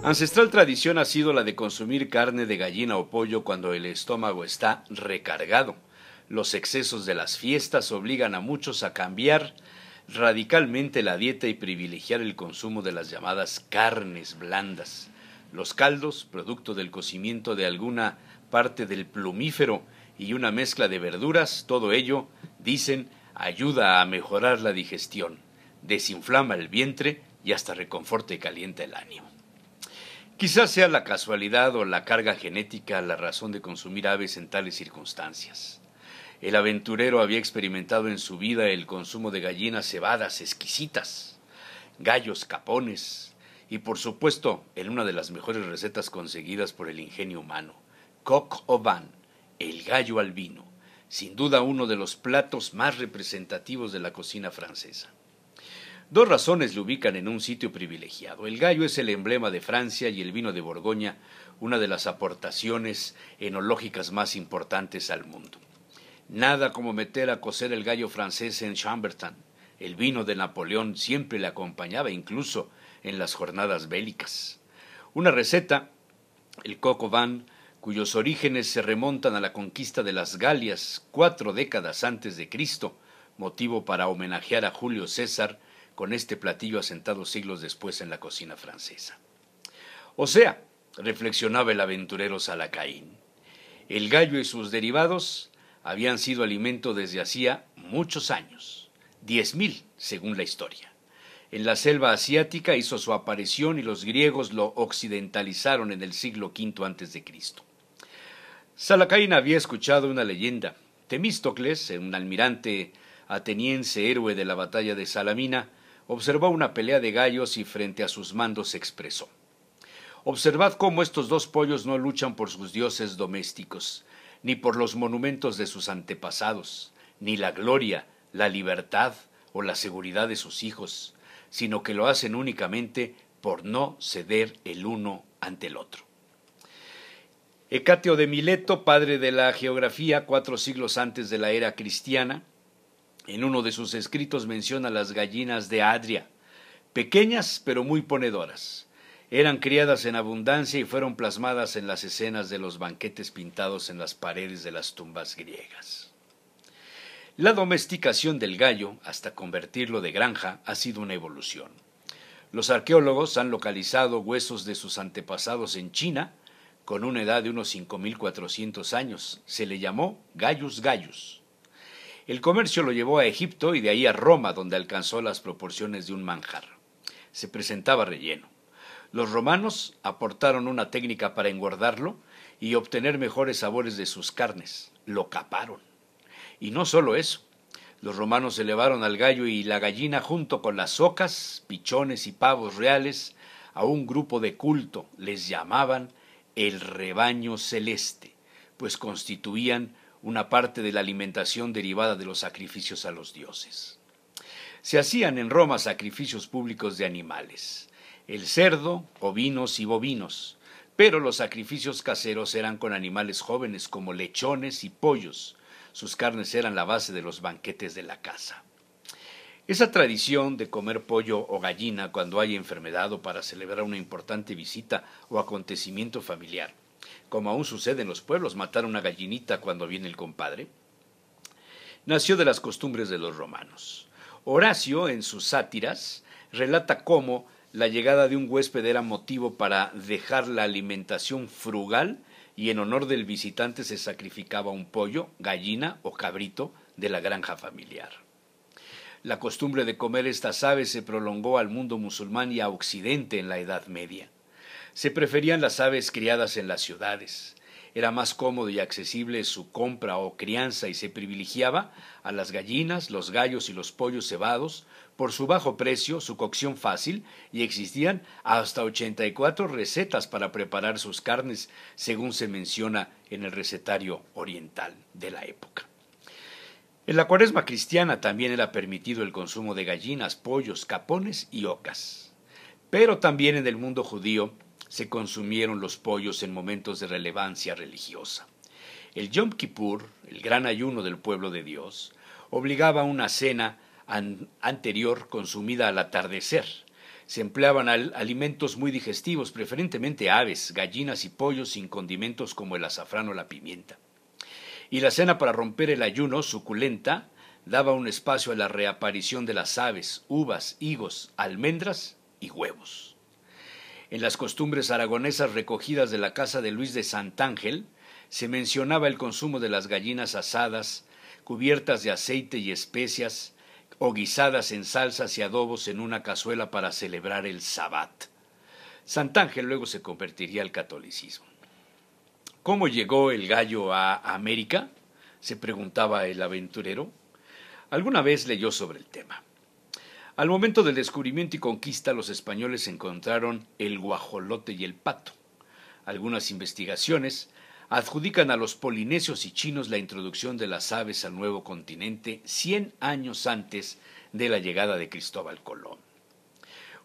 Ancestral tradición ha sido la de consumir carne de gallina o pollo cuando el estómago está recargado. Los excesos de las fiestas obligan a muchos a cambiar radicalmente la dieta y privilegiar el consumo de las llamadas carnes blandas. Los caldos, producto del cocimiento de alguna parte del plumífero y una mezcla de verduras, todo ello, dicen, ayuda a mejorar la digestión, desinflama el vientre y hasta reconforta y calienta el ánimo. Quizás sea la casualidad o la carga genética la razón de consumir aves en tales circunstancias. El aventurero había experimentado en su vida el consumo de gallinas cebadas exquisitas, gallos capones y por supuesto en una de las mejores recetas conseguidas por el ingenio humano, coq au vin, el gallo al vino, sin duda uno de los platos más representativos de la cocina francesa. Dos razones le ubican en un sitio privilegiado. El gallo es el emblema de Francia y el vino de Borgoña, una de las aportaciones enológicas más importantes al mundo. Nada como meter a cocer el gallo francés en Chambertin. El vino de Napoleón siempre le acompañaba, incluso en las jornadas bélicas. Una receta, el coq au vin, cuyos orígenes se remontan a la conquista de las Galias 4 décadas antes de Cristo, motivo para homenajear a Julio César, con este platillo asentado siglos después en la cocina francesa. O sea, reflexionaba el aventurero Salacaín, el gallo y sus derivados habían sido alimento desde hacía muchos años, 10.000 según la historia. En la selva asiática hizo su aparición y los griegos lo occidentalizaron en el siglo V a.C. Salacaín había escuchado una leyenda. Temístocles, un almirante ateniense héroe de la batalla de Salamina, observó una pelea de gallos y frente a sus mandos expresó: observad cómo estos dos pollos no luchan por sus dioses domésticos, ni por los monumentos de sus antepasados, ni la gloria, la libertad o la seguridad de sus hijos, sino que lo hacen únicamente por no ceder el uno ante el otro. Hecateo de Mileto, padre de la geografía 4 siglos antes de la era cristiana, en uno de sus escritos menciona las gallinas de Adria, pequeñas pero muy ponedoras. Eran criadas en abundancia y fueron plasmadas en las escenas de los banquetes pintados en las paredes de las tumbas griegas. La domesticación del gallo, hasta convertirlo de granja, ha sido una evolución. Los arqueólogos han localizado huesos de sus antepasados en China, con una edad de unos 5.400 años. Se le llamó Gallus gallus. El comercio lo llevó a Egipto y de ahí a Roma, donde alcanzó las proporciones de un manjar. Se presentaba relleno. Los romanos aportaron una técnica para engordarlo y obtener mejores sabores de sus carnes. Lo caparon. Y no solo eso. Los romanos elevaron al gallo y la gallina junto con las ocas, pichones y pavos reales a un grupo de culto. Les llamaban el rebaño celeste, pues constituían una parte de la alimentación derivada de los sacrificios a los dioses. Se hacían en Roma sacrificios públicos de animales, el cerdo, ovinos y bovinos, pero los sacrificios caseros eran con animales jóvenes como lechones y pollos. Sus carnes eran la base de los banquetes de la casa. Esa tradición de comer pollo o gallina cuando hay enfermedad o para celebrar una importante visita o acontecimiento familiar, como aún sucede en los pueblos, matar una gallinita cuando viene el compadre, nació de las costumbres de los romanos. Horacio, en sus sátiras, relata cómo la llegada de un huésped era motivo para dejar la alimentación frugal y en honor del visitante se sacrificaba un pollo, gallina o cabrito de la granja familiar. La costumbre de comer estas aves se prolongó al mundo musulmán y a Occidente en la Edad Media. Se preferían las aves criadas en las ciudades. Era más cómodo y accesible su compra o crianza y se privilegiaba a las gallinas, los gallos y los pollos cebados por su bajo precio, su cocción fácil y existían hasta 84 recetas para preparar sus carnes, según se menciona en el recetario oriental de la época. En la Cuaresma cristiana también era permitido el consumo de gallinas, pollos, capones y ocas. Pero también en el mundo judío se consumieron los pollos en momentos de relevancia religiosa. El Yom Kippur, el gran ayuno del pueblo de Dios, obligaba a una cena anterior consumida al atardecer. Se empleaban alimentos muy digestivos, preferentemente aves, gallinas y pollos sin condimentos como el azafrán o la pimienta. Y la cena para romper el ayuno, suculenta, daba un espacio a la reaparición de las aves, uvas, higos, almendras y huevos. En las costumbres aragonesas recogidas de la casa de Luis de Santángel, se mencionaba el consumo de las gallinas asadas, cubiertas de aceite y especias, o guisadas en salsas y adobos en una cazuela para celebrar el sabbat. Santángel luego se convertiría al catolicismo. ¿Cómo llegó el gallo a América?, se preguntaba el aventurero. Alguna vez leyó sobre el tema. Al momento del descubrimiento y conquista, los españoles encontraron el guajolote y el pato. Algunas investigaciones adjudican a los polinesios y chinos la introducción de las aves al nuevo continente 100 años antes de la llegada de Cristóbal Colón.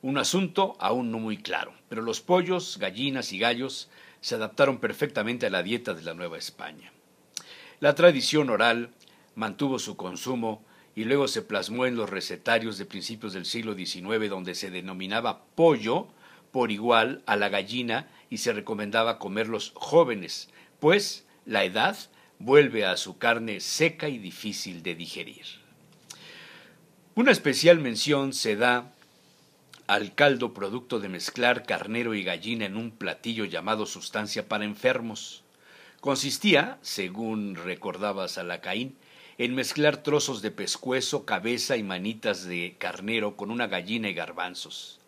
Un asunto aún no muy claro, pero los pollos, gallinas y gallos se adaptaron perfectamente a la dieta de la Nueva España. La tradición oral mantuvo su consumo y luego se plasmó en los recetarios de principios del siglo XIX, donde se denominaba pollo por igual a la gallina y se recomendaba comerlos jóvenes, pues la edad vuelve a su carne seca y difícil de digerir. Una especial mención se da al caldo producto de mezclar carnero y gallina en un platillo llamado sustancia para enfermos. Consistía, según recordaba Salacaín, en mezclar trozos de pescuezo, cabeza y manitas de carnero con una gallina y garbanzos.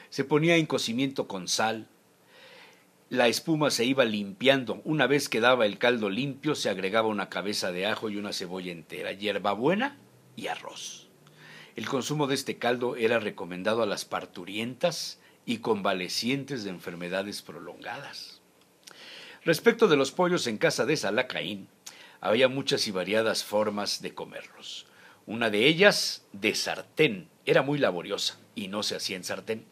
Se ponía en cocimiento con sal. La espuma se iba limpiando. Una vez que daba el caldo limpio, se agregaba una cabeza de ajo y una cebolla entera, hierbabuena y arroz. El consumo de este caldo era recomendado a las parturientas y convalecientes de enfermedades prolongadas. Respecto de los pollos en casa de Salacaín, había muchas y variadas formas de comerlos. Una de ellas, de sartén, era muy laboriosa y no se hacía en sartén.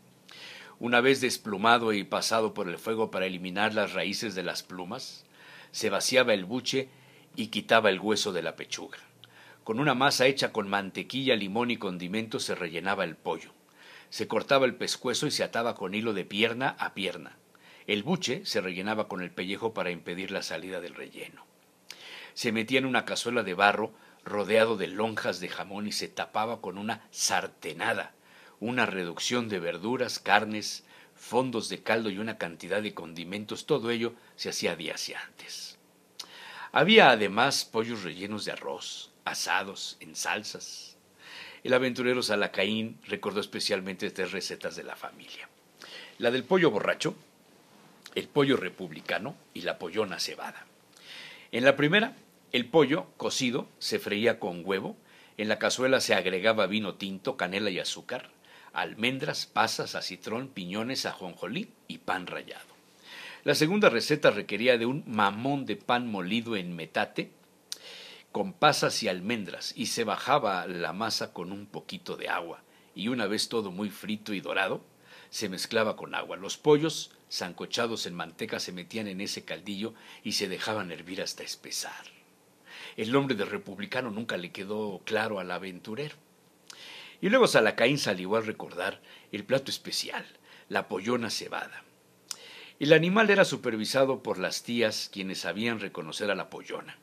Una vez desplumado y pasado por el fuego para eliminar las raíces de las plumas, se vaciaba el buche y quitaba el hueso de la pechuga. Con una masa hecha con mantequilla, limón y condimentos se rellenaba el pollo. Se cortaba el pescuezo y se ataba con hilo de pierna a pierna. El buche se rellenaba con el pellejo para impedir la salida del relleno. Se metía en una cazuela de barro rodeado de lonjas de jamón y se tapaba con una sartenada, una reducción de verduras, carnes, fondos de caldo y una cantidad de condimentos. Todo ello se hacía días antes. Había además pollos rellenos de arroz, asados, en salsas. El aventurero Salacaín recordó especialmente 3 recetas de la familia: la del pollo borracho, el pollo republicano y la pollona cebada. En la primera, el pollo cocido se freía con huevo, en la cazuela se agregaba vino tinto, canela y azúcar, almendras, pasas, acitrón, piñones, ajonjolí y pan rallado. La segunda receta requería de un mamón de pan molido en metate, con pasas y almendras, y se bajaba la masa con un poquito de agua, y una vez todo muy frito y dorado, se mezclaba con agua. Los pollos, sancochados en manteca, se metían en ese caldillo y se dejaban hervir hasta espesar. El nombre de republicano nunca le quedó claro al aventurero. Y luego Salacaín salió al recordar el plato especial, la pollona cebada. El animal era supervisado por las tías, quienes sabían reconocer a la pollona.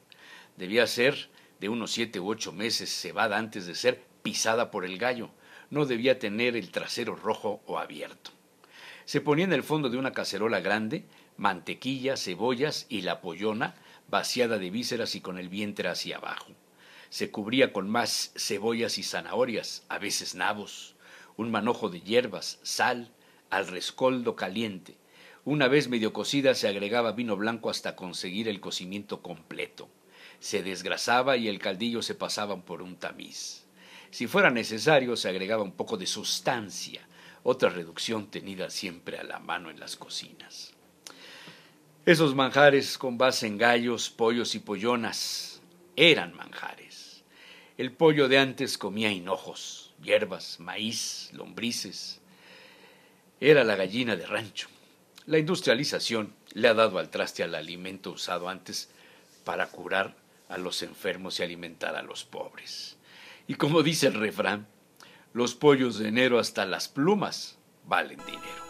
Debía ser de unos 7 u 8 meses cebada antes de ser pisada por el gallo. No debía tener el trasero rojo o abierto. Se ponía en el fondo de una cacerola grande mantequilla, cebollas y la pollona vaciada de vísceras y con el vientre hacia abajo. Se cubría con más cebollas y zanahorias, a veces nabos, un manojo de hierbas, sal, al rescoldo caliente. Una vez medio cocida se agregaba vino blanco hasta conseguir el cocimiento completo. Se desgrasaba y el caldillo se pasaba por un tamiz. Si fuera necesario, se agregaba un poco de sustancia, otra reducción tenida siempre a la mano en las cocinas. Esos manjares con base en gallos, pollos y pollonas eran manjares. El pollo de antes comía hinojos, hierbas, maíz, lombrices. Era la gallina de rancho. La industrialización le ha dado al traste al alimento usado antes para curar a los enfermos y alimentar a los pobres. Y como dice el refrán, los pollos de enero hasta las plumas valen dinero.